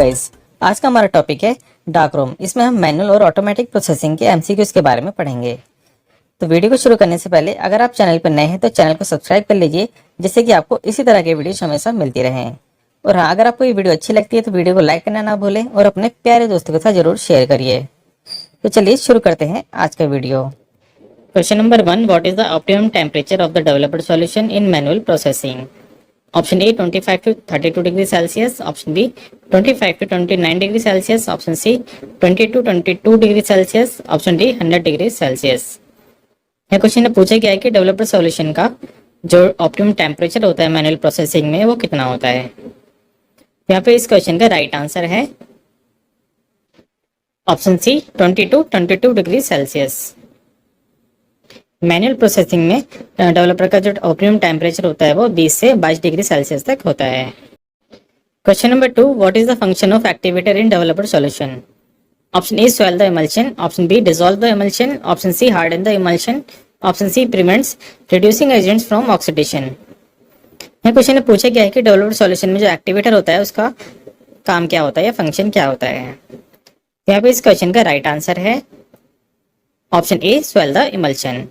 Guys, आज का हमारा टॉपिक है डार्क रूम। इसमें हम मैनुअल और ऑटोमेटिक प्रोसेसिंग के एमसीक्यूज के बारे में पढ़ेंगे। तो वीडियो को शुरू करने से पहले अगर आप चैनल पर नए हैं तो चैनल को सब्सक्राइब कर लीजिए, जिससे कि आपको इसी तरह के वीडियो हमेशा मिलती रहें। और हाँ, अगर आपको ये वीडियो अच्छी लगती है तो वीडियो को लाइक करना ना भूलें और अपने प्यारे दोस्तों के साथ जरूर शेयर करिए। तो चलिए शुरू करते हैं आज का video. Question number 1, what is the optimum temperature of the developed solution in manual processing? Option A 25 to 32 degree Celsius, option B 25 to 29 degree Celsius, option C 20 to 22 degree Celsius, option D 100 degree Celsius. यह question में पूछा गया है कि developed solution का जो optimum temperature होता है मैनुअल प्रोसेसिंग में वो कितना होता है। यहाँ पे इस क्वेश्चन का राइट आंसर है option C 20 to 22 degree Celsius. Manual processing में डेवलपर का जो ऑप्टिमम टेम्परेचर होता है वो 20 से 22 डिग्री सेल्सियस तक होता है। Question number 2, what is the function of activator in developer solution? Option A swell the emulsion, option B dissolve the emulsion, option C harden the emulsion, option C prevents reducing agents from oxidation. यह question में पूछा गया है कि developer solution में जो activator होता है उसका काम क्या होता है या फंक्शन क्या होता है। यहाँ पे इस क्वेश्चन का राइट आंसर है option A swell the emulsion.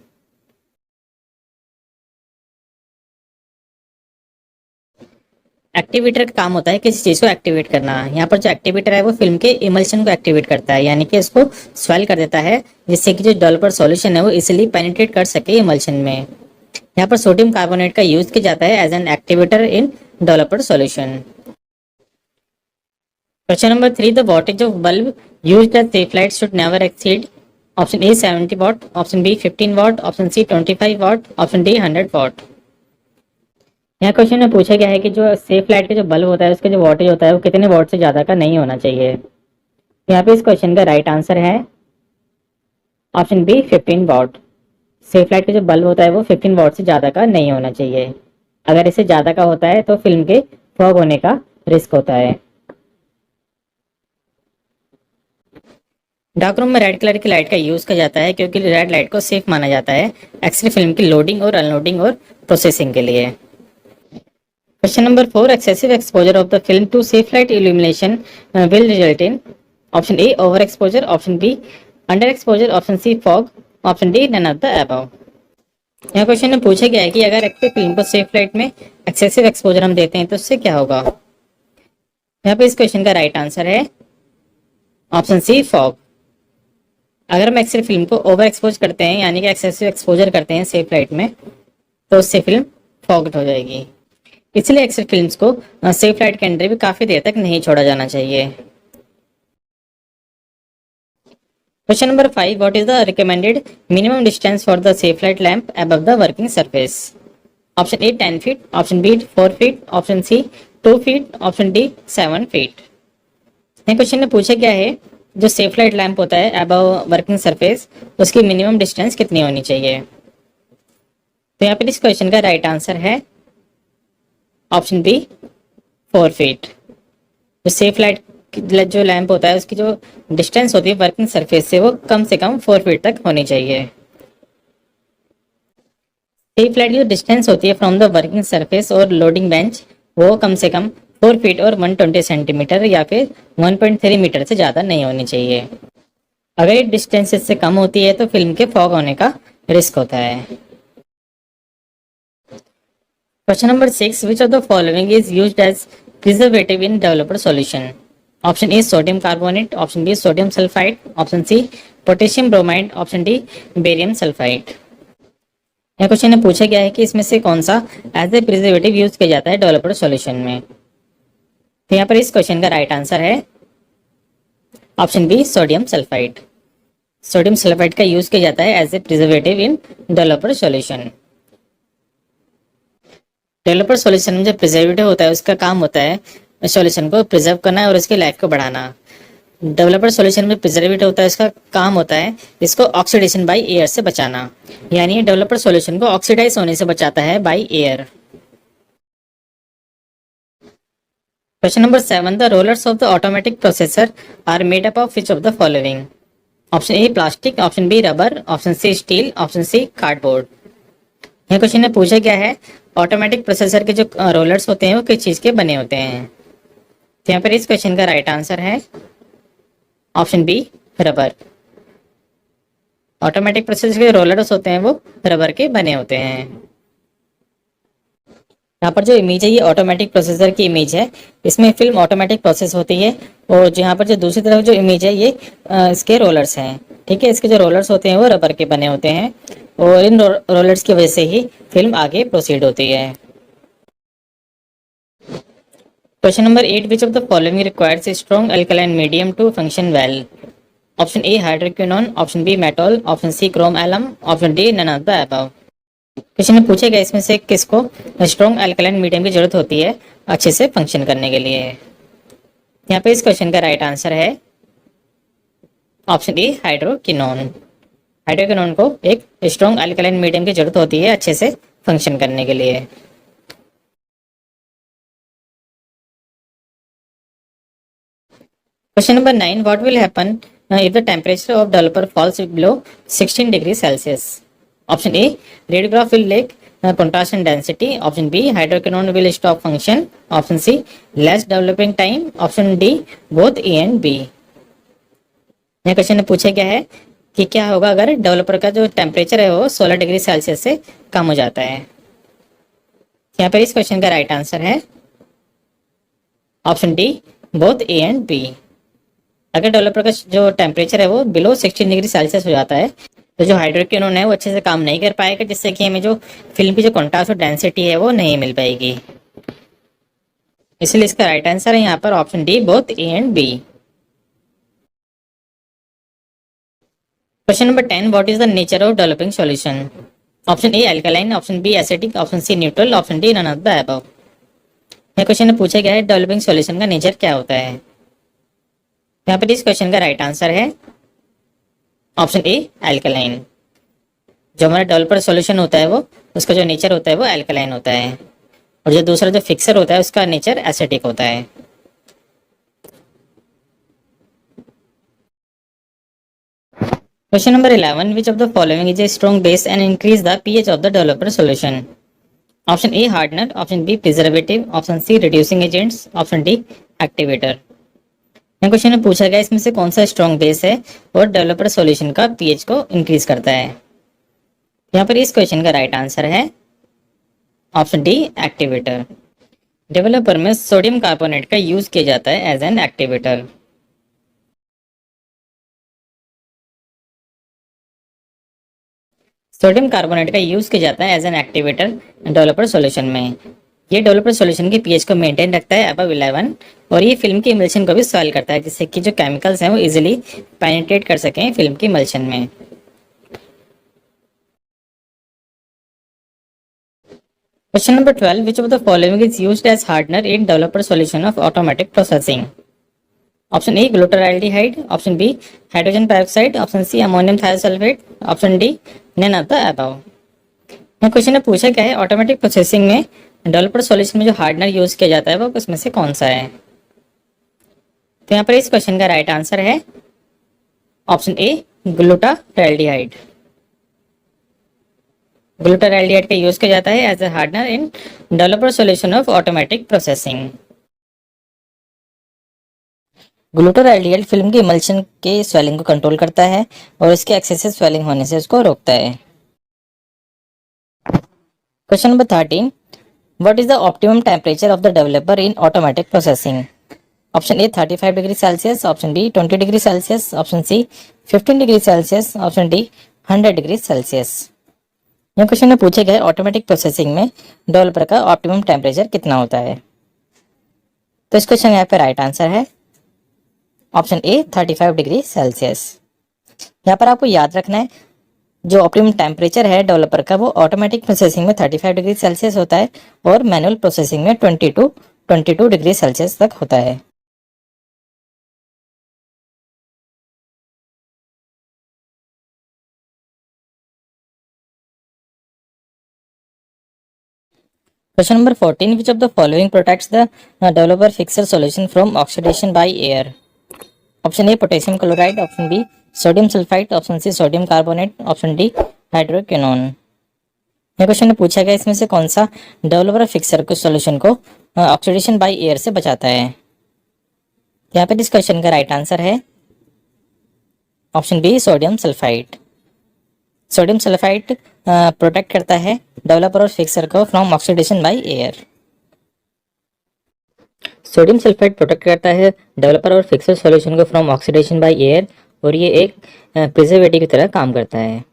Activator का काम होता है किसी चीज को एक्टिवेट करना। यहाँ पर जो एक्टिवेटर है वो फिल्म के इमल्शन को एक्टिवेट करता है, यानी कि इसको स्वेल कर देता है, जिससे कि जो डेवलपर सॉल्यूशन है वो इजीली पेनिट्रेट कर सके इमल्शन में। यहाँ पर सोडियम कार्बोनेट का यूज किया जाता है as an activator in developer solution. Question number 3, the voltage of bulb used at safe light should never exceed option A 70 watt, option B 15 watt, option C 25 watt, option D 100 watt. यहाँ question में पूछा गया है कि जो safe light का जो bulb होता है उसका जो वोल्टेज होता है वो कितने वोल्ट से ज़्यादा का नहीं होना चाहिए। यहाँ पे इस क्वेश्चन का राइट आंसर है option B 15 watt. Safe light का जो बल्ब होता है वो 15 वॉट से ज़्यादा का नहीं होना चाहिए। अगर इससे ज़्यादा का होता है तो फिल्म के फॉग होने का रिस्क होता है। डार्क रूम में रेड कलर की लाइट का यूज किया जाता है क्योंकि रेड लाइट को सेफ माना जाता है एक्सरे फिल्म की लोडिंग और अनलोडिंग और प्रोसेसिंग के लिए। Question number 4, excessive exposure of the film to safe light illumination will result in option A overexposure, option B underexposure, option C fog, option D none of the above। यहाँ question में पूछा गया है कि अगर active film को safe light में excessive exposure हम देते हैं तो उससे क्या होगा। यहाँ पे इस क्वेश्चन का राइट आंसर है ऑप्शन सी फॉग। अगर हम एक्टिव फिल्म को ओवर एक्सपोज करते हैं यानी कि एक्सेसिव एक्सपोजर करते हैं सेफ लाइट में तो उससे फिल्म फॉग्ड हो जाएगी। इसलिए एक्सरे फिल्म्स को सेफ लाइट के अंदर भी काफी देर तक नहीं छोड़ा जाना चाहिए। Question number 5, what is the recommended minimum distance for the safe light lamp above the working surface? Option A 10 feet, option B 4 feet, option C 2 feet, option D 7 feet. ये क्वेश्चन में पूछा गया है जो सेफ लाइट लैंप होता है above working surface उसकी minimum distance कितनी होनी चाहिए। तो यहाँ पर इस क्वेश्चन का राइट आंसर है ऑप्शन बी 4 फीट। जो सेफ लाइट जो लैंप होता है उसकी जो डिस्टेंस होती है वर्किंग सरफेस से वो कम से कम 4 फीट तक होनी चाहिए। सेफ लाइट की जो डिस्टेंस होती है फ्रॉम द वर्किंग सरफेस और लोडिंग बेंच वो कम से कम 4 फीट और 120 सेंटीमीटर या फिर 1.3 मीटर से ज़्यादा नहीं होनी चाहिए। अगर ये डिस्टेंस इससे कम होती है तो फिल्म के फॉग होने का रिस्क होता है। Question number 6, which of the following is used as preservative in developer solution? Option A sodium carbonate, option B sodium sulfide, option C potassium bromide, option D barium sulfide। यह question में पूछा गया है कि इसमें से कौन सा एज ए प्रिजर्वेटिव यूज किया जाता है डेवलपर सॉल्यूशन में। तो यहाँ पर इस क्वेश्चन का राइट आंसर है option B sodium sulphide. Sodium sulphide का यूज किया जाता है as a preservative in developer solution. Developer solution में जो प्रिजर्वेटिव होता है उसका काम होता है सॉल्यूशन को प्रिजर्व करना और उसकी लाइफ को बढ़ाना। डेवलपर सॉल्यूशन में प्रिजर्वेटिव होता है उसका काम होता है इसको ऑक्सीडेशन बाय एयर से बचाना, यानी डेवलपर सॉल्यूशन को ऑक्सीडाइज होने से बचाता है by air. Question number 7, the rollers of the automatic processor are made up of which of the following? Option A plastic, option B rubber, option C steel, option C cardboard. यह question में पूछा गया है automatic processor के जो rollers होते हैं वो किस चीज़ के बने होते हैं। तो यहाँ पर इस क्वेश्चन का राइट आंसर है option B, rubber. Automatic process के रोलर्स होते हैं वो रबर के बने होते हैं। यहाँ पर जो इमेज है ये ऑटोमेटिक प्रोसेसर की इमेज है। इसमें फिल्म ऑटोमेटिक प्रोसेस होती है और यहाँ पर जो दूसरी तरफ जो इमेज है ये इसके रोलर्स हैं। ठीक है, इसके जो रोलर्स होते हैं वो रबर के बने होते हैं और इन रोलर्स की वजह से ही फिल्म आगे प्रोसीड होती है। Question number 8, which of the following requires a strong alkaline medium to function well? Option A hydroquinone, option B metol, option C chrome alum, option D none of the above. Question में पूछा गया इसमें से किसको strong alkaline medium की जरूरत होती है अच्छे से फंक्शन करने के लिए। यहाँ पे इस क्वेश्चन का राइट आंसर है ऑप्शन ए हाइड्रोक्विनोन। हाइड्रोक्विनोन को एक स्ट्रॉन्ग अल्कलाइन मीडियम की जरूरत होती है अच्छे से फंक्शन करने के लिए। Question number 9, what will happen if the temperature of developer falls below 16 degrees Celsius? Option A, radiograph will lack contrast and density. Option B, hydroquinone will stop function. Option C, less developing time. Option D, both A and B. यह question में पूछा गया है कि क्या होगा अगर developer का जो टेम्परेचर है वो 16 डिग्री सेल्सियस से कम हो जाता है। यहाँ पर इस क्वेश्चन का राइट आंसर है option D, both A and B. अगर डेवलपर का जो टेम्परेचर है वो बिलो 16 डिग्री सेल्सियस हो जाता है तो जो हाइड्रोक्विनोन है वो अच्छे से काम नहीं कर पाएगा, जिससे कि हमें जो फिल्म की जो कॉन्ट्रास्ट और डेंसिटी है वो नहीं मिल पाएगी। इसलिए इसका राइट आंसर है यहाँ पर option D, both A and B. Question number 10, what is the nature of developing solution? Option A alkaline, option B acidic, option C neutral, option D none of the above. यह question में पूछा गया है developing solution का nature क्या होता है। यहाँ पर इस क्वेश्चन का राइट आंसर है ऑप्शन ए अल्कलाइन। जो हमारा डेवलपर सॉल्यूशन होता है वो उसका जो नेचर होता है वो अल्कलाइन होता है और जो दूसरा जो फिक्सर होता है उसका नेचर एसिडिक होता है। Question number 11, which of the following is a strong base and increase the pH of the developer solution? Option A hardener, option B preservative, option C reducing agents, option D activator. यह question में पूछा गया इसमें से कौन सा strong base है और डेवलपर सॉल्यूशन का पीएच को इंक्रीज करता है। यहाँ पर इस क्वेश्चन का राइट आंसर है ऑप्शन डी एक्टिवेटर। डेवलपर में सोडियम कार्बोनेट का यूज किया जाता है as an activator. Sodium carbonate का यूज किया जाता है as an activator developer solution में। ये डेवलपर सॉल्यूशन के पीएच को मेंटेन रखता है अबव 11 और ये फिल्म की इमल्शन को भी सॉल्व करता है, जिससे कि जो केमिकल्स हैं वो इजीली पेनिट्रेट कर सकें फिल्म की इमल्शन में। Question number 12, which of the following is used as hardener in developer solution of automatic processing? Option A glutaraldehyde, option B hydrogen peroxide, option C ammonium thiosulphate, option D none of the above. यह question ने पूछा क्या है automatic processing में developer solution में जो hardener use किया जाता है वो उसमें से कौन सा है। तो यहाँ पर इस क्वेश्चन का राइट आंसर है ऑप्शन ए ग्लूटाराल्डिहाइड। ग्लूटाराल्डिहाइड का यूज किया जाता है as a hardener in developer solution of automatic processing. Glutaraldehyde film की इमल्शन के स्वेलिंग को कंट्रोल करता है और इसके एक्सेसिव स्वेलिंग होने से उसको रोकता है। Question number 13, what is the optimum temperature of the developer in automatic processing? Option A 35 degree Celsius, option B 20 degree Celsius, option C 15 degree Celsius, option D 100 degree Celsius. यह question में पूछे गए automatic processing में developer का optimum temperature कितना होता है। तो इस क्वेश्चन यहाँ पे राइट आंसर है ऑप्शन ए 35 डिग्री सेल्सियस। यहाँ पर आपको याद रखना है जो ऑप्टिमम टेम्परेचर है डेवलपर का वो ऑटोमेटिक प्रोसेसिंग में 35 डिग्री सेल्सियस होता है और मैनुअल प्रोसेसिंग में 22 डिग्री सेल्सियस तक होता है। Question number 14, which of the following protects the developer fixer solution from oxidation by air? Option A potassium chloride, option B sodium sulphide, option C sodium carbonate, option D hydroquinone. यह question में पूछा गया इसमें से कौन सा developer fixer को solution को ऑक्सीडेशन बाय एयर से बचाता है। यहाँ पर इस क्वेश्चन का राइट आंसर है option B sodium sulphide. Sodium sulphide protect करता है डेवलपर और फिक्सर को from oxidation by air. Sodium sulphide protect करता है डेवलपर और फिक्सर सॉल्यूशन को फ्रॉम ऑक्सीडेशन बाय एयर और ये एक प्रिजर्वेटिव की तरह काम करता है।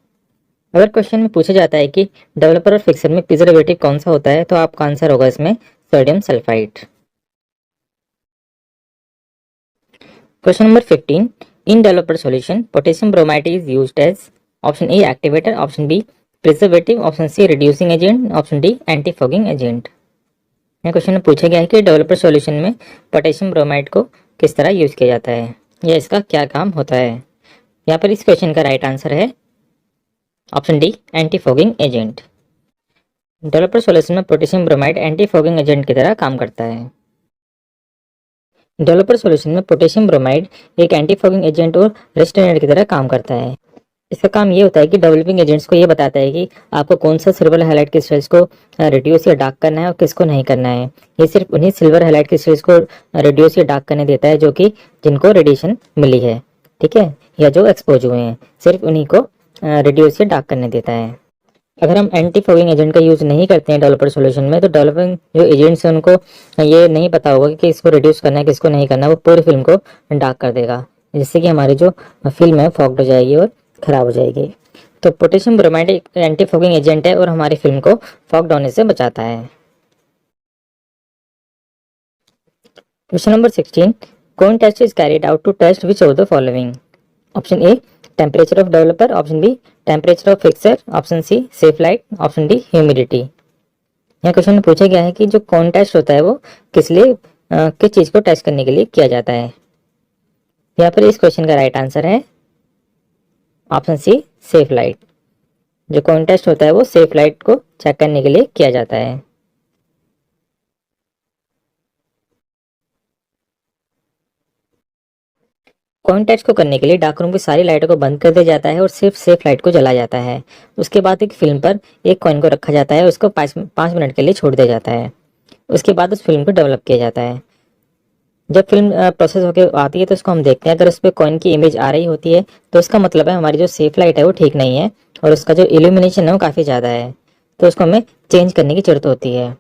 अगर क्वेश्चन में पूछा जाता है कि डेवलपर और फिक्सर में प्रिजर्वेटिव कौन सा होता है तो आपका आंसर होगा इसमें sodium sulphide. Question number 15, in developer solution potassium bromide is used as option A activator, option B preservative, option C reducing agent, option D anti fogging agent. यह क्वेश्चन में पूछा गया है कि डेवलपर सॉल्यूशन में potassium bromide को किस तरह यूज किया जाता है या इसका क्या काम होता है। यहाँ पर इस क्वेश्चन का राइट आंसर है option D anti fogging agent. Developer solution में potassium bromide anti fogging agent की तरह काम करता है। डेवलपर सॉल्यूशन में पोटेशियम ब्रोमाइड एक एंटी फॉगिंग एजेंट और रेस्टेनेंट की तरह काम करता है। इसका काम ये होता है कि डेवलपिंग एजेंट्स को ये बताता है कि आपको कौन सा सिल्वर हाइलाइट क्रिस्टल्स को रिड्यूस या डार्क करना है और किसको नहीं करना है। ये सिर्फ उन्हीं सिल्वर हाइलाइट क्रिस्टल्स को रिड्यूस या डार्क करने देता है जो कि जिनको रेडिएशन मिली है, ठीक है, या जो एक्सपोज हुए हैं, सिर्फ उन्हीं को रिड्यूस या डार्क करने देता है। अगर हम एंटी फॉगिंग एजेंट का यूज नहीं करते हैं डेवलपर सॉल्यूशन में तो डेवलपिंग जो एजेंट्स हैं उनको ये नहीं पता होगा कि किसको रिड्यूस करना है किसको नहीं करना, वो पूरी फिल्म को डार्क कर देगा, जिससे कि हमारी जो फिल्म है फॉग्ड हो जाएगी और खराब हो जाएगी। तो पोटेशियम ब्रोमाइड एक एंटी फॉगिंग एजेंट है और हमारी फिल्म को फॉग्ड होने से बचाता है। क्वेश्चन नंबर 16, कौन test is carried out to test which of the following. Option A temperature of developer, option B temperature of fixer, option C safe light, option D humidity. यह question में पूछा गया है कि जो कौन टेस्ट होता है वो किस लिए किस चीज को टेस्ट करने के लिए किया जाता है। यहाँ पर इस क्वेश्चन का राइट आंसर है ऑप्शन सी सेफ लाइट। जो कौन टेस्ट होता है वो सेफ लाइट को चेक करने के लिए किया जाता है। कॉइन टेस्ट को करने के लिए डार्क रूम की सारी लाइटों को बंद कर दिया जाता है और सिर्फ सेफ लाइट को जलाया जाता है। उसके बाद एक फिल्म पर एक कॉइन को रखा जाता है, उसको 5 मिनट के लिए छोड़ दिया जाता है। उसके बाद उस फिल्म को डेवलप किया जाता है। जब फिल्म प्रोसेस होकर आती है तो उसको हम देखते हैं, अगर उस पर कॉइन की इमेज आ रही होती है तो उसका मतलब है हमारी जो सेफ लाइट है वो ठीक नहीं है और उसका जो इल्यूमिनेशन है वो काफ़ी ज़्यादा है, तो उसको हमें चेंज करने की जरूरत होती है,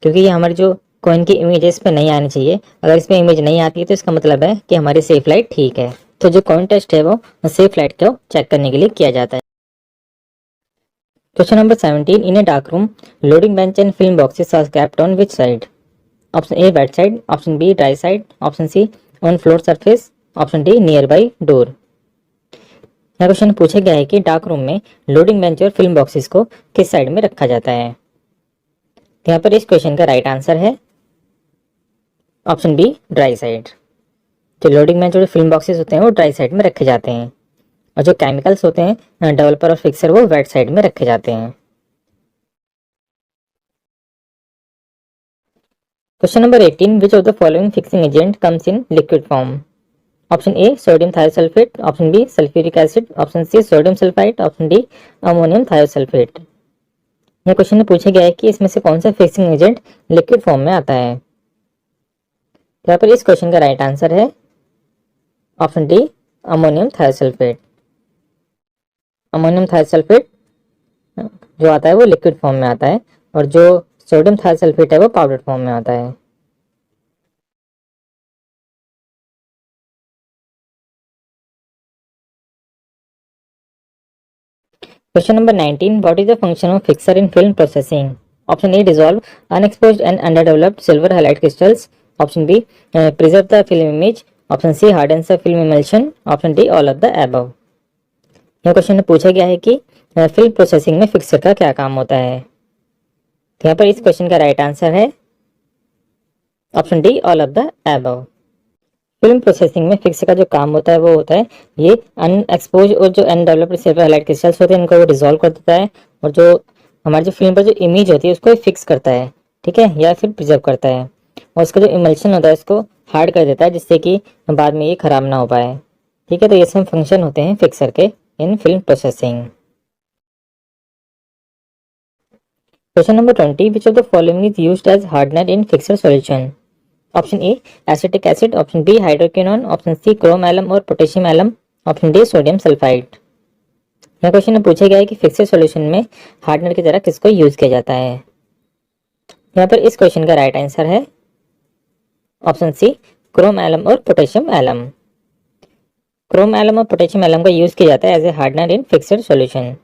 क्योंकि ये हमारी जो कॉइन की इमेज इस पे नहीं आनी चाहिए। अगर इस पे इमेज नहीं आती है तो इसका मतलब है कि हमारी सेफ लाइट ठीक है। तो जो कॉइन टेस्ट है वो सेफ लाइट को चेक करने के लिए किया जाता है। Question number 17, in a dark room loading bench and film boxes are kept on which side. Option A wet side, option B dry side, option C on floor surface, option D near by door. यह question पूछा गया है कि dark room में loading bench और film boxes को किस side में रखा जाता है। यहाँ पर इस क्वेश्चन का राइट आंसर है ऑप्शन बी ड्राई साइड। जो लोडिंग बेंच और फिल्म बॉक्सेस होते हैं वो ड्राई साइड में रखे जाते हैं और जो केमिकल्स होते हैं डेवलपर और फिक्सर वो वेट साइड में रखे जाते हैं। Question number 18, which of the following fixing agent comes in liquid form. Option A sodium thiosulphate, option B sulphuric acid, option C sodium sulphide, option D ammonium thiosulphate. यह question में पूछा गया है कि इसमें से कौन सा फिक्सिंग एजेंट लिक्विड फॉर्म में आता है। यहाँ पर इस क्वेश्चन का राइट आंसर है option D ammonium thiosulphate. Ammonium thiosulphate जो आता है वो लिक्विड फॉर्म में आता है और जो सोडियम थायोसल्फेट है वो पाउडर फॉर्म में आता है। Question number 19, what is the function of fixer in film processing. Option A dissolve unexposed and underdeveloped silver halide crystals, option B preserve the film image, option C hardens the emulsion option, ऑप्शन D all of the above. यह question में पूछा गया है कि film processing में fixer का क्या काम होता है। तो यहाँ पर इस क्वेश्चन का राइट आंसर है option D all of the above. Film processing में फिक्सर का जो काम होता है वो होता है ये अनएक्सपोज और जो अनडेवलप्ड सिल्वर हाइलाइट क्रिस्टल्स होते हैं इनको वो डिसॉल्व कर देता है और जो हमारी जो फिल्म पर जो इमेज होती है उसको फिक्स करता है, ठीक है, या फिर प्रिजर्व करता है और उसका जो इमल्शन होता है उसको हार्ड कर देता है जिससे कि बाद में ये खराब ना हो पाए, ठीक है। तो ये सब फंक्शन होते हैं फिक्सर के in film processing. Question number 20, which of the following is used as hardener in fixer solution. Option A acetic acid, option B hydroquinone, option C chrome alum और potassium alum, option D sodium sulphide. यह question में पूछा गया है कि fixed solution में hardener की तरह किसको यूज किया जाता है। यहाँ पर इस क्वेश्चन का राइट आंसर है ऑप्शन सी क्रोम एलम और पोटेशियम एलम। क्रोम एलम और पोटेशियम एलम का यूज किया जाता है as a hardener in fixed solution.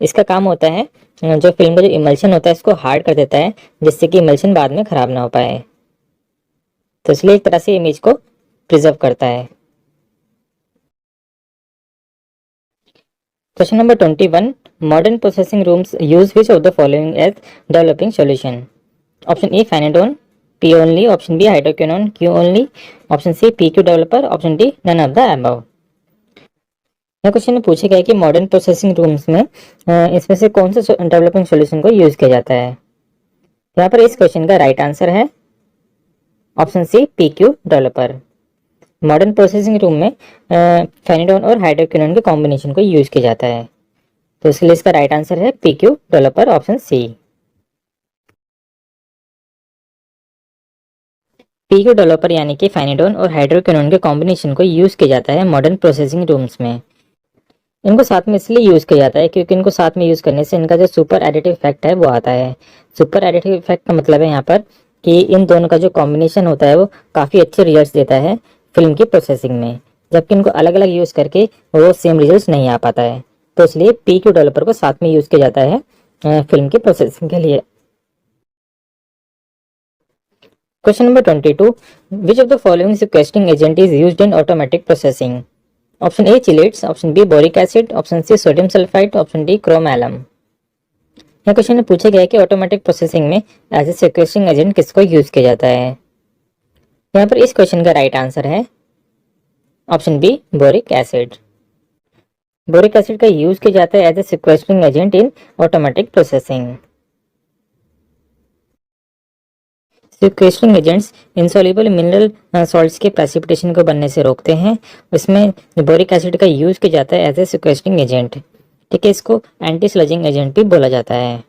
इसका काम होता है जो फिल्म का जो इमल्शन होता है इसको हार्ड कर देता है, जिससे कि इमल्शन बाद में खराब ना हो पाए, तो इसलिए एक तरह से इमेज को प्रिजर्व करता है। Question number 21, modern processing rooms use which of the following as developing solution. Option A phenidone, P only, option B hydroquinone, Q only, option C P Q developer, option D none of the above. यह question में पूछा गया है कि modern processing rooms में इसमें से कौन से डेवलपिंग सॉल्यूशन को यूज किया जाता है। यहाँ पर इस क्वेश्चन का राइट आंसर है option C P Q developer. Modern processing room में फेनिडोन और हाइड्रोक्विनोन के कॉम्बिनेशन को यूज किया जाता है, तो इसलिए इसका राइट आंसर है P Q developer, option C. P Q developer यानी कि फेनिडोन और हाइड्रोक्विनोन के कॉम्बिनेशन को यूज किया जाता है मॉडर्न प्रोसेसिंग रूम्स में। इनको साथ में इसलिए यूज किया जाता है क्योंकि इनको साथ में यूज करने से इनका जो सुपर एडिटिव इफेक्ट है वो आता है। सुपर एडिटिव इफेक्ट का मतलब है यहाँ पर कि इन दोनों का जो कॉम्बिनेशन होता है वो काफी अच्छे रिजल्ट्स देता है फिल्म की प्रोसेसिंग में, जबकि इनको अलग अलग यूज करके वो सेम रिजल्ट्स नहीं आ पाता है, तो इसलिए पी क्यू डेवलपर को साथ में यूज किया जाता है फिल्म की प्रोसेसिंग के लिए। Question number 22, which of the following sequestering agent is used in automatic processing. Option A chelates, option B boric acid, option C sodium sulphide, option D chrome alum. यह question में पूछा गया है कि automatic processing में as a sequestering agent किसको use किया जाता है। यहाँ पर इस क्वेश्चन का राइट आंसर है option B boric acid. Boric acid का यूज किया जाता है as a sequestering agent in automatic processing. Sequestering agents insoluble mineral salts के प्रेसिपिटेशन को बनने से रोकते हैं। इसमें बोरिक एसिड का यूज किया जाता है एज ए सीक्वेस्टिंग एजेंट, ठीक है। इसको एंटी स्लजिंग एजेंट भी बोला जाता है।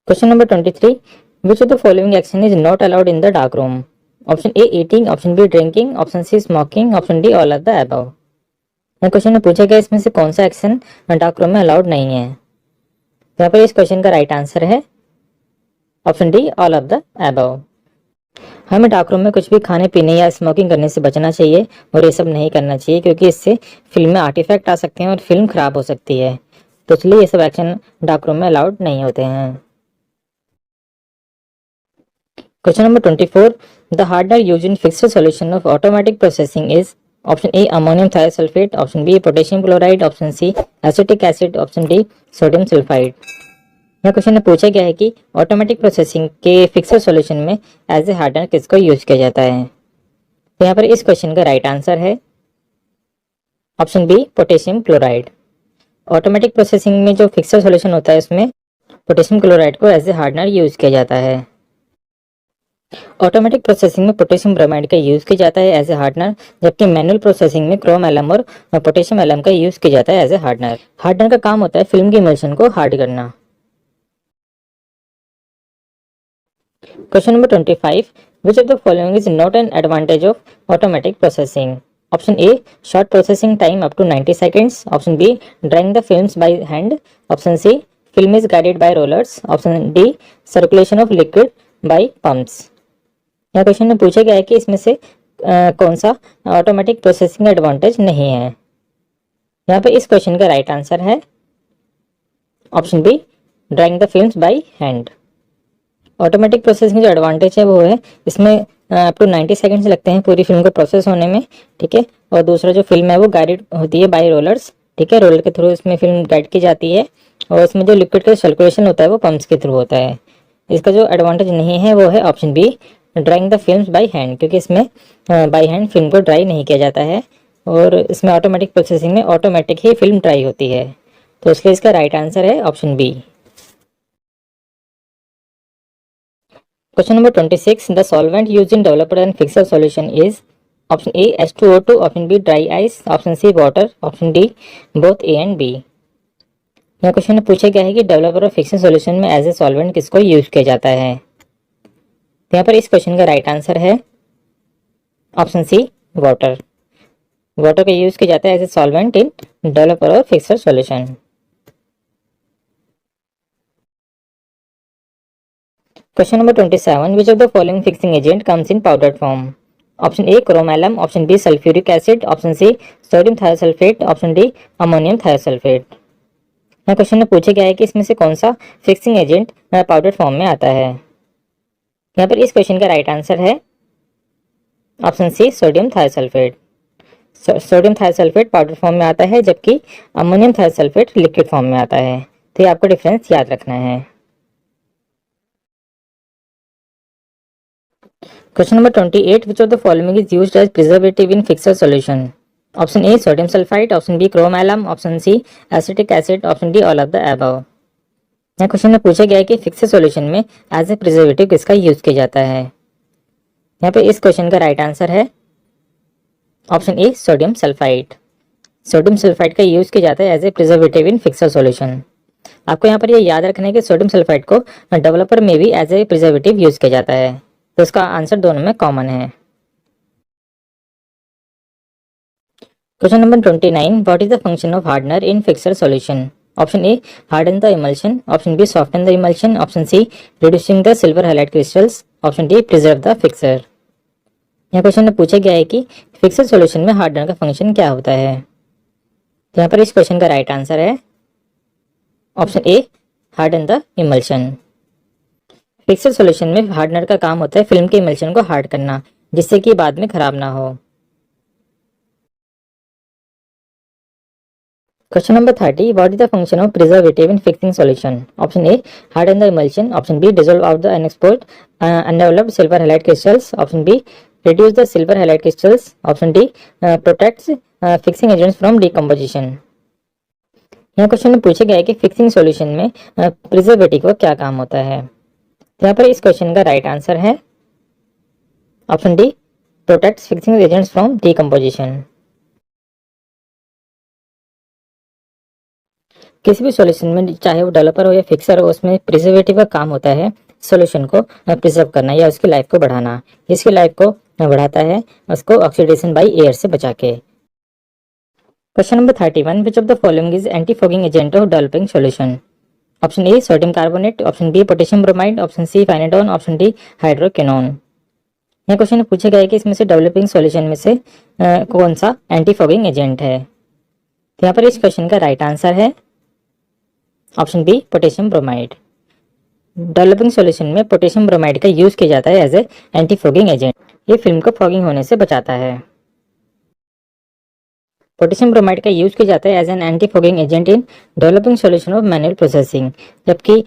Question number 23, which of the following action is not allowed in the dark room. Option A eating, option B drinking, option C smoking, option D all of the above. Question में पूछा गया इसमें से कौन सा एक्शन डार्क रूम में allowed नहीं है। यहाँ पर इस क्वेश्चन का राइट आंसर है option D all of the above. हमें डार्क रूम में कुछ भी खाने पीने या स्मोकिंग करने से बचना चाहिए और ये सब नहीं करना चाहिए, क्योंकि इससे फिल्म में आर्टिफैक्ट आ सकते हैं और फिल्म खराब हो सकती है, तो इसलिए ये सब एक्शन डार्क रूम में अलाउड नहीं होते हैं। Question number 24, the hardener used in fixed solution of automatic processing is. Option A ammonium thiosulphate, option B potassium chloride, option C acetic acid, option D sodium sulphide. यह question में पूछा गया है कि ऑटोमेटिक प्रोसेसिंग के fixed solution में as a hardener किसको use किया जाता है। तो यहाँ पर इस क्वेश्चन का राइट आंसर है option B potassium chloride. Automatic processing में जो फिक्स्ड सॉल्यूशन होता है उसमें पोटेशियम क्लोराइड को एज ए हार्डनर यूज किया जाता है। ऑटोमेटिक प्रोसेसिंग में पोटेशियम ब्रोमाइड का यूज किया जाता है एज ए हार्डनर, जबकि मैनुअल प्रोसेसिंग में क्रोम एलम और पोटेशियम एलम का यूज किया जाता है एज ए हार्डनर। हार्डनर का काम होता है फिल्म की इमल्शन को हार्ड करना। Question number 25, which of the following is not an advantage of automatic processing. Option A short processing time up to 90 seconds, option B drying the films by hand, option C film is guided by rollers, option D circulation of liquid by pumps. यह question में पूछा गया है कि इसमें से कौन सा ऑटोमेटिक प्रोसेसिंग एडवांटेज नहीं है। यहाँ पे इस क्वेश्चन का राइट आंसर है option B drying the films by hand. Automatic processing जो एडवांटेज है वो है इसमें अप टू 90 सेकेंड्स लगते हैं पूरी फिल्म को प्रोसेस होने में, ठीक है। और दूसरा जो फिल्म है वो गाइडेड होती है बाय रोलर्स, ठीक है। रोलर के थ्रू इसमें फिल्म गाइड की जाती है और इसमें जो लिक्विड का सर्कुलेशन होता है वो पंप्स के थ्रू होता है। इसका जो एडवांटेज नहीं है वो है option B drying the films by hand, क्योंकि इसमें बाय हैंड फिल्म को ड्राई नहीं किया जाता है और इसमें ऑटोमेटिक प्रोसेसिंग में ऑटोमेटिक ही फिल्म ड्राई होती है, तो इसलिए इसका राइट आंसर है option B. Question number 26, the solvent used in developer and fixed solution is. Option A H2O2, option B dry ice, option C water, option D both A and B. यह question में पूछा गया है कि developer of fiction solution में as a solvent किसको use किया जाता है। तो यहाँ पर इस क्वेश्चन का राइट आंसर है ऑप्शन सी, वाटर। वाटर का यूज किया जाता है as a solvent in developer of fixer solution. Question number 27, which of the following fixing agent comes in powdered form. Option A chrome alum, option B sulphuric acid, option C sodium thiosulphate, option D ammonium thiosulphate. यहाँ question में पूछा गया है कि इसमें से कौन सा फिक्सिंग एजेंट पाउडर फॉर्म में आता है। यहाँ पर इस क्वेश्चन का राइट आंसर है option C, sodium thiosulphate. Sodium thiosulphate powder form में आता है, जबकि अमोनियम थायोसल्फेट लिक्विड फॉर्म में आता है। तो ये आपको डिफरेंस याद रखना है। Question number 28, which of the following is used as preservative in fixer solution. Option A sodium sulphide, option B chrome alum, option C acetic acid, option D all of the above. यहाँ question में पूछा गया है कि fixer solution में as a preservative किसका use किया जाता है। यहाँ पे इस क्वेश्चन का राइट आंसर है option A, sodium sulphide. Sodium sulphide का यूज किया जाता है as a preservative in fixer solution. आपको यहाँ पर ये याद रखना है कि सोडियम सल्फाइड को डेवलपर में भी एज ए प्रिजर्वेटिव यूज किया जाता है, तो इसका आंसर दोनों में कॉमन है। Question number 29, what is the function of hardener in fixer solution. Option A harden the emulsion, option B soften the emulsion, option C reducing the silver halide crystals, option D preserve the fixer. यहाँ question में पूछा गया है कि fixer solution में hardener का function क्या होता है। तो यहाँ पर इस क्वेश्चन का राइट आंसर है option A, harden the emulsion. Fixer solution में हार्डनर का काम होता है फिल्म के इमल्शन को हार्ड करना, जिससे कि बाद में खराब ना हो। Question number 30, what is the function of preservative in fixing solution. Option A harden the emulsion, option B dissolve out the unexposed undeveloped silver halide crystals, option B reduce the silver halide crystals, option D protects fixing agents from decomposition. यहाँ question में पूछा गया है कि fixing solution में preservative का क्या काम होता है। तो यहाँ पर इस क्वेश्चन का राइट आंसर है option D, protects fixing agents from decomposition. किसी भी सॉल्यूशन में चाहे वो डेवलपर हो या फिक्सर हो, उसमें प्रिजर्वेटिव का काम होता है सॉल्यूशन को प्रिजर्व करना या उसकी लाइफ को बढ़ाना। इसकी लाइफ को बढ़ाता है उसको ऑक्सीडेशन बाय एयर से बचा के। Question number 31, which of the following is anti fogging agent of developing solution. Option A sodium carbonate, option B potassium bromide, option C phenidone, option D hydroquinone. यह question पूछा गया है कि इसमें से डेवलपिंग सॉल्यूशन में से कौन सा एंटी फॉगिंग एजेंट है। तो यहाँ पर इस क्वेश्चन का राइट आंसर है option B, potassium bromide. Developing solution में पोटेशियम ब्रोमाइड का यूज किया जाता है as a anti fogging agent. ये फिल्म को फॉगिंग होने से बचाता है। पोटेशियम ब्रोमाइड का यूज किया जाता है as an anti fogging agent in developing solution of manual processing, जबकि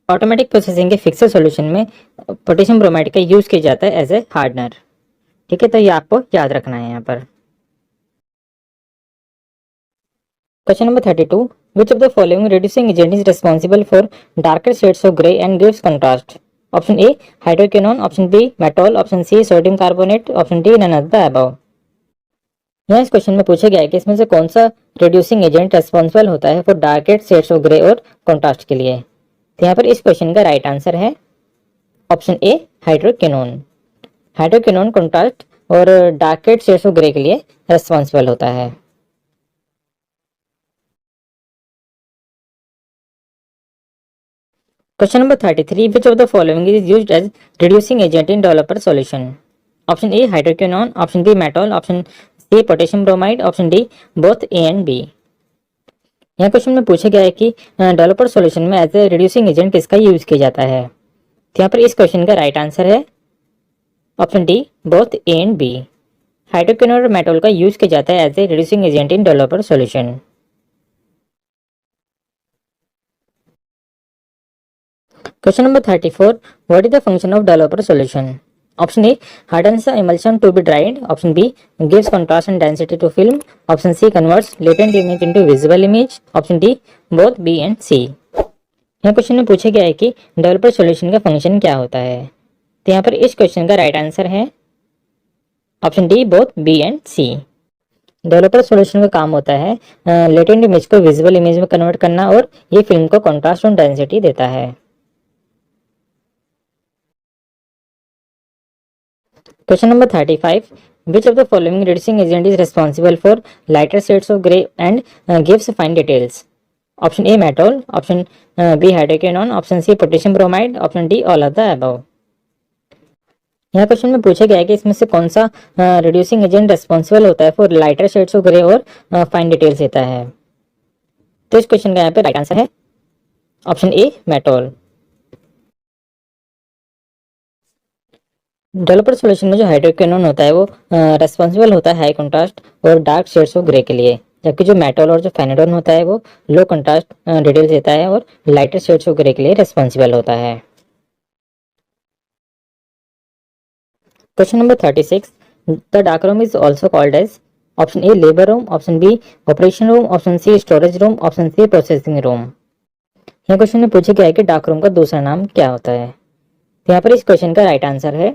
ऑटोमेटिक प्रोसेसिंग के फिक्सर सॉल्यूशन में पोटेशियम ब्रोमाइड का यूज किया जाता है एज ए हार्डनर। ठीक है, तो ये आपको याद रखना है यहाँ पर। Question number 32, which of the following reducing agent is responsible for darker shades of gray and gives contrast? Option A hydroquinone, option B metol, option C sodium carbonate, option D none of the above। यहाँ इस question में पूछा गया है कि इसमें से कौन सा रिड्यूसिंग एजेंट रेस्पॉन्सिबल होता है फॉर डार्केड शेड्स ऑफ ग्रे और कॉन्ट्रास्ट के लिए। तो यहाँ पर इस क्वेश्चन का राइट आंसर है option A, hydroquinone. Hydroquinone contrast और डार्केड शेड्स ऑफ ग्रे के लिए रेस्पॉन्सिबल होता है। Question number 33, which of the following is used as reducing agent in developer solution? Option A hydroquinone, option B metol, option C potassium bromide, option D both A and B। यहाँ question में पूछा गया है कि developer solution में as a reducing agent किसका use किया जाता है। तो यहाँ पर इस क्वेश्चन का राइट आंसर है option D, both A and B. Hydroquinone और मेटोल का यूज किया जाता है as a reducing agent in developer solution. Question number 34, what is the function of developer solution? Option A hardens the emulsion to be dried, option B gives contrast and density to film, option C converts latent image into visible image, option D both B and C। यहाँ question में पूछा गया है कि developer solution का function क्या होता है। तो यहाँ पर इस क्वेश्चन का राइट आंसर है option D, both B and C. Developer solution का काम होता है लेटेंट इमेज को विजुअल इमेज में कन्वर्ट करना, और ये फिल्म को कॉन्ट्रास्ट और डेंसिटी देता है। Question number 35, which of the following reducing agent is responsible for lighter shades of gray and gives fine details? Option A metol, option B hydroquinone, option C potassium bromide, option D all of the above. यहाँ question में पूछा गया है कि इसमें से कौन सा रिड्यूसिंग एजेंट रेस्पॉन्सिबल होता है for lighter shades of grey और फाइन डिटेल्स देता है। तो इस क्वेश्चन का यहाँ पे राइट आंसर है ऑप्शन ए मेटॉल। डेवलपर सॉल्यूशन में जो हाइड्रोक्विनोन होता है वो रेस्पॉन्सिबल होता है हाई कंट्रास्ट और डार्क शेड्स ऑफ ग्रे के लिए, जबकि जो मेटॉल और जो फेनेडोन होता है वो लो कंट्रास्ट डिटेल्स देता है और लाइटर शेड्स ऑफ ग्रे के लिए रेस्पॉन्सिबल होता है। Question number 36, the dark room is also called as option A labour room, option B operation room, option C storage room, option C processing room. यहाँ question में पूछा गया है कि डार्क रूम का दूसरा नाम क्या होता है। तो यहाँ पर इस क्वेश्चन का राइट आंसर है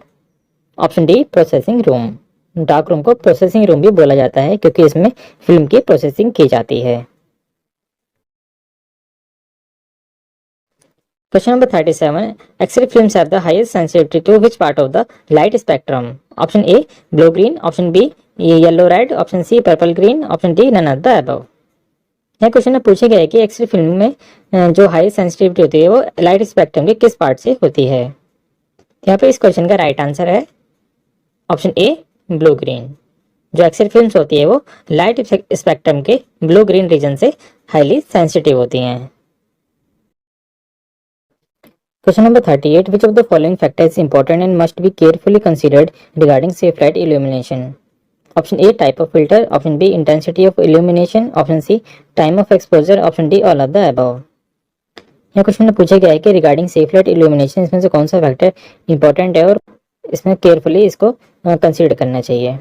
option D processing room. Dark room को प्रोसेसिंग रूम भी बोला जाता है क्योंकि इसमें फिल्म की प्रोसेसिंग की जाती है। Question number 37, X ray films have the highest sensitivity to which part of the light spectrum? Option A blue green, option B yellow red, option C purple green, option D none of the above. यह question में पूछा गया है कि x-ray film में जो highest sensitivity होती है वो लाइट स्पेक्ट्रम के किस पार्ट से होती है। यहाँ पे इस क्वेश्चन का राइट आंसर है ऑप्शन ए ब्लू ग्रीन। जो एक्स-रे फिल्म्स होती है वो लाइट स्पेक्ट्रम के ब्लू ग्रीन रीजन से हाईली सेंसिटिव होती हैं। Question number 38, which of the following factor is important and must be carefully considered regarding safe light illumination? Option A type of filter, option B intensity of illumination, option C time of exposure, option D all of the above. यह question में पूछा गया है कि regarding safe light illumination इसमें से कौन सा फैक्टर इंपॉर्टेंट है और इसमें केयरफुली इसको कंसीडर करना चाहिए।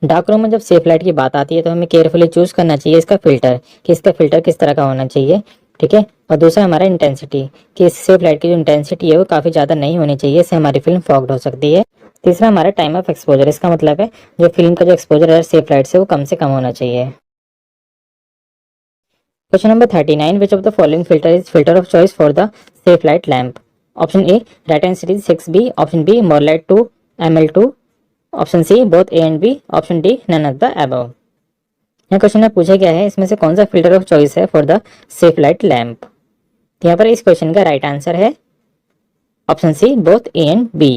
डार्क रूम में जब सेफ लाइट की बात आती है तो हमें केयरफुली चूज करना चाहिए इसका फिल्टर, कि इसका फिल्टर किस तरह का होना चाहिए, ठीक है। और दूसरा हमारा इंटेंसिटी, कि इस सेफ लाइट की जो इंटेंसिटी है वो काफ़ी ज़्यादा नहीं होनी चाहिए, इससे हमारी फिल्म फॉग्ड हो सकती है। तीसरा हमारा टाइम ऑफ एक्सपोजर, इसका मतलब है जो फिल्म का जो एक्सपोजर है सेफ लाइट से वो कम से कम होना चाहिए। Question number 39, which of the following filter is filter of choice for the safe light lamp? Option A Wratten series 6B, option B Morlite 2 ML2, option C both A and B, option D none of the above. यह question में पूछा गया है इसमें से कौन सा filter of choice है for the safe light lamp. यहाँ पर इस क्वेश्चन का राइट आंसर है option C both A and B.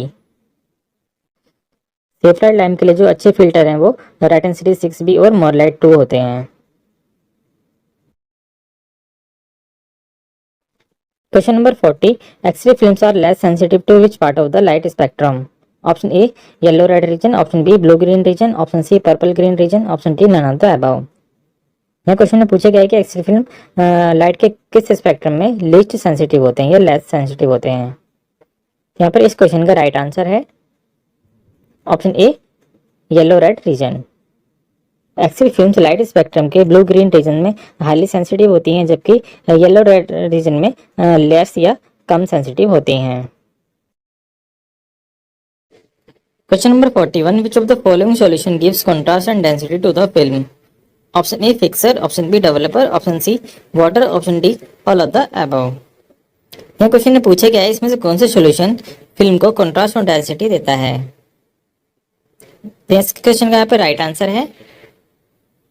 Safe light lamp के लिए जो अच्छे फिल्टर हैं वो रैटन सीरीज 6B और मोरलाइट 2 होते हैं। Question number 40, X ray films are less sensitive to which part of the light spectrum? Option A yellow red region, option B blue green region, option C purple green region, option D none of the above. यह question में पूछा गया है कि x-ray film light के किस spectrum में least sensitive होते हैं या लेस सेंसिटिव होते हैं। यहाँ पर इस क्वेश्चन का राइट आंसर है option A yellow red region. X ray films light spectrum के ब्लू ग्रीन रीजन में हाईली सेंसिटिव होती हैं, जबकि येलो रेड रीजन में लेस या कम सेंसिटिव होती हैं। Question number 41, which of the following solution gives contrast and density to the film? Option A fixer, option B developer, option C water, option D all of the above. यह question में पूछा गया है इसमें से कौन सा सॉल्यूशन फिल्म को कंट्रास्ट और डेंसिटी देता है। इस क्वेश्चन का यहाँ पे राइट आंसर है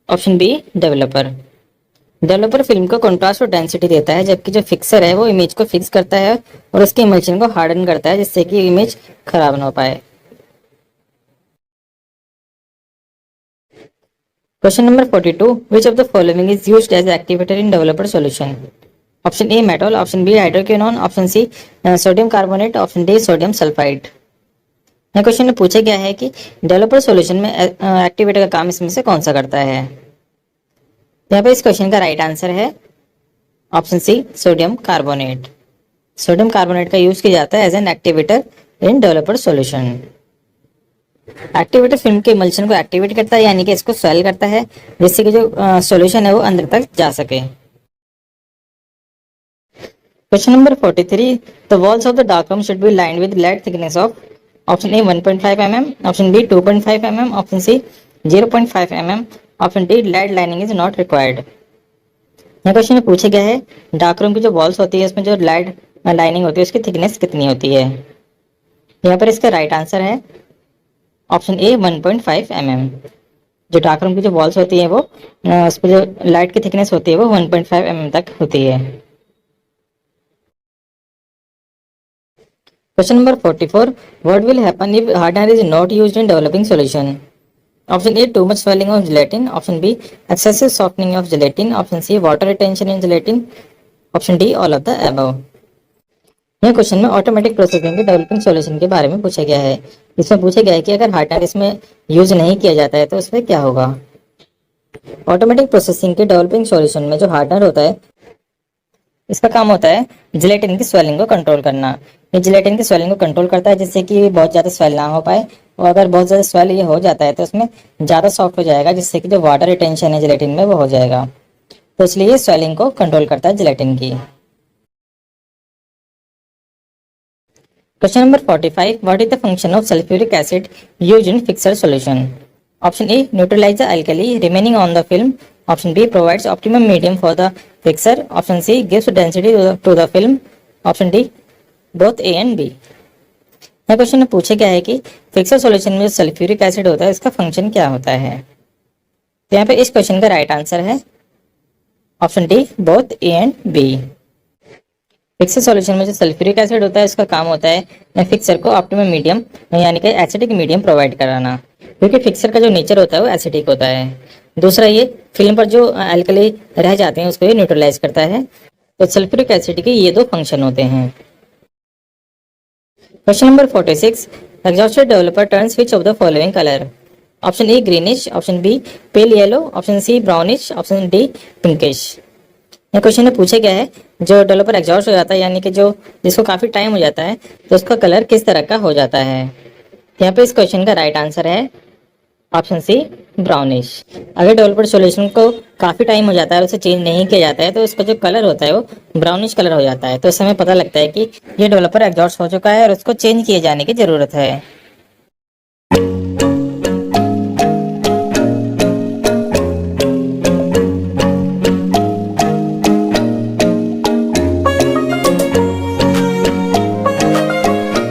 option B developer. Developer film को कंट्रास्ट और डेंसिटी देता है, जबकि जो फिक्सर है वो इमेज को फिक्स करता है और उसके इमल्शन को हार्डन करता है जिससे कि इमेज खराब ना हो पाए। Question number 42, which of the following is used as activator in developer solution? Option A metol, option B hydroquinone, option C sodium carbonate, option D sodium sulphide. यह क्वेश्चन में पूछा गया है कि डेवलपर सॉल्यूशन में एक्टिवेटर का काम इसमें से कौन सा करता है। यहाँ पे इस क्वेश्चन का राइट आंसर है option C sodium carbonate. Sodium carbonate का यूज किया जाता है as an activator in developer solution. Activator film के इमल्शन को एक्टिवेट करता है, यानी कि इसको स्वेल करता है जिससे कि जो सॉल्यूशन है वो अंदर तक जा सके। Question number 43, the walls of the dark room should be lined with lead thickness of option A 1.5 mm, option B 2.5 mm, option C 0.5 mm, option D lead lining is not required. यहाँ question में पूछा गया है dark room की जो walls होती है उसमें जो लेड लाइनिंग होती है उसकी थिकनेस कितनी होती है। यहाँ पर इसका राइट आंसर है ऑप्शन ए 1.5 mm। जो डार्क रूम की जो वॉल्स होती है वो उस पर जो लाइट की थिकनेस होती है वो 1.5 mm तक होती है। Question number 44, what will happen if hardener is not used in developing solution. Option A too much swelling of gelatin, option B excessive softening of gelatin, option C water retention in gelatin, option D all of the above. यह question में automatic processing के developing solution के बारे में पूछा गया है। इसमें पूछा गया है कि अगर हार्डनर इसमें यूज नहीं किया जाता है तो उसमें क्या होगा। ऑटोमेटिक प्रोसेसिंग के डेवलपिंग सॉल्यूशन में जो हार्डनर होता है इसका काम होता है जिलेटिन की स्वेलिंग को कंट्रोल करना। ये जिलेटिन की स्वेलिंग को कंट्रोल करता है जिससे कि बहुत ज़्यादा स्वेल ना हो पाए, और अगर बहुत ज़्यादा स्वेल ये हो जाता है तो उसमें ज़्यादा सॉफ्ट हो जाएगा जिससे कि जो वाटर रिटेंशन है जिलेटिन में वो हो जाएगा। तो इसलिए ये स्वेलिंग को कंट्रोल करता है जिलेटिन की। Question number 45, what is the function of sulphuric acid used in fixer solution. Option A neutralise the alkali remaining on the film, option B provides optimum medium for the fixer, option C gives density to the film, option D both A and B. यह question में पूछा गया है कि fixer solution में जो sulphuric acid होता है इसका फंक्शन क्या होता है। तो यहाँ पे इस क्वेश्चन का राइट आंसर है option D both A and B. Fixer solution में जो सल्फ्यूरिक एसिड होता है इसका काम होता है फिक्सर को ऑप्टिमम मीडियम यानी कि एसिडिक मीडियम प्रोवाइड कराना, क्योंकि फिक्सर का जो नेचर होता है वो एसिडिक होता है। दूसरा ये फिल्म पर जो अल्कली रह जाते हैं उसको ये न्यूट्रलाइज करता है। तो सल्फ्यूरिक एसिड के ये दो फंक्शन होते हैं। Question number 46, exhausted developer turns which of the following colour. Option A greenish, option B pale yellow, option C brownish, option D pinkish. ये क्वेश्चन में पूछा गया है जो डेवलपर एग्जॉस्ट हो जाता है यानी कि जो जिसको काफी टाइम हो जाता है तो उसका कलर किस तरह का हो जाता है। यहाँ पे इस क्वेश्चन का राइट आंसर है ऑप्शन सी ब्राउनिश। अगर डेवलपर सॉल्यूशन को काफी टाइम हो जाता है और उसे चेंज नहीं किया जाता है तो उसका जो कलर होता है वो ब्राउनिश कलर हो जाता है। तो इस समय पता लगता है कि ये डेवलपर एग्जॉस्ट हो चुका है और उसको चेंज किए जाने की जरूरत है।